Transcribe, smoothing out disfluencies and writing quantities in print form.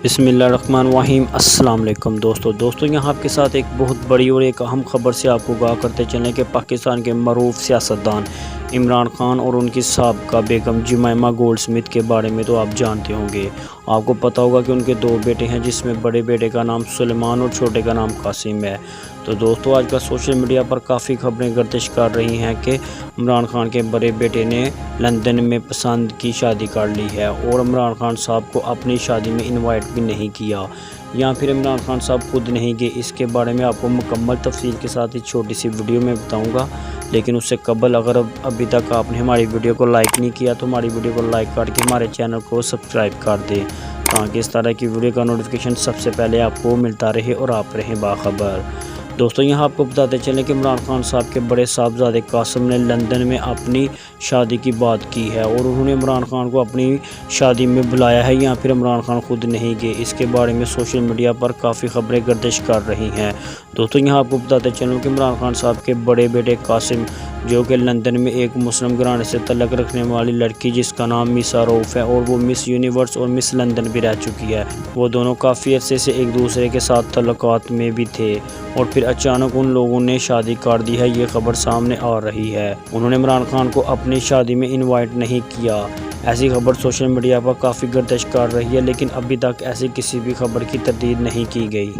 بسم اللہ الرحمن الرحیم۔ السلام علیکم دوستوں یہاں آپ کے ساتھ ایک بہت بڑی اور ایک اہم خبر سے آپ کو آگاہ کرتے چلیں کہ پاکستان کے معروف سیاستدان عمران خان اور ان کی سابقہ بیگم جمائمہ گولڈ سمتھ کے بارے میں تو آپ جانتے ہوں گے۔ آپ کو پتہ ہوگا کہ ان کے دو بیٹے ہیں، جس میں بڑے بیٹے کا نام سلیمان اور چھوٹے کا نام قاسم ہے۔ تو دوستوں آج کل سوشل میڈیا پر کافی خبریں گردش کر رہی ہیں کہ عمران خان کے بڑے بیٹے نے لندن میں پسند کی شادی کر لی ہے اور عمران خان صاحب کو اپنی شادی میں انوائٹ بھی نہیں کیا، یا پھر عمران خان صاحب خود نہیں گئے۔ اس کے بارے میں آپ کو مکمل تفصیل کے ساتھ ایک چھوٹی سی ویڈیو میں بتاؤں گا، لیکن اس سے قبل اگر ابھی تک آپ نے ہماری ویڈیو کو لائک نہیں کیا تو ہماری ویڈیو کو لائک کر کے ہمارے چینل کو سبسکرائب کر دیں، تاکہ اس طرح کی ویڈیو کا نوٹیفیکیشن سب سے پہلے آپ کو ملتا رہے اور آپ رہیں باخبر۔ دوستوں یہاں آپ کو بتاتے چلیں کہ عمران خان صاحب کے بڑے صاحبزادے قاسم نے لندن میں اپنی شادی کی بات کی ہے اور انہوں نے عمران خان کو اپنی شادی میں بلایا ہے، یا پھر عمران خان خود نہیں گئے۔ اس کے بارے میں سوشل میڈیا پر کافی خبریں گردش کر رہی ہیں۔ دوستوں یہاں آپ کو بتاتے چلوں کہ عمران خان صاحب کے بڑے بیٹے قاسم، جو کہ لندن میں ایک مسلم گھرانے سے تعلق رکھنے والی لڑکی جس کا نام میسا روف ہے اور وہ مس یونیورس اور مس لندن بھی رہ چکی ہے، وہ دونوں کافی عرصے سے ایک دوسرے کے ساتھ تعلقات میں بھی تھے اور پھر اچانک ان لوگوں نے شادی کر دی ہے، یہ خبر سامنے آ رہی ہے۔ انہوں نے عمران خان کو اپنی شادی میں انوائٹ نہیں کیا، ایسی خبر سوشل میڈیا پر کافی گردش کر رہی ہے، لیکن ابھی تک ایسی کسی بھی خبر کی تردید نہیں کی گئی۔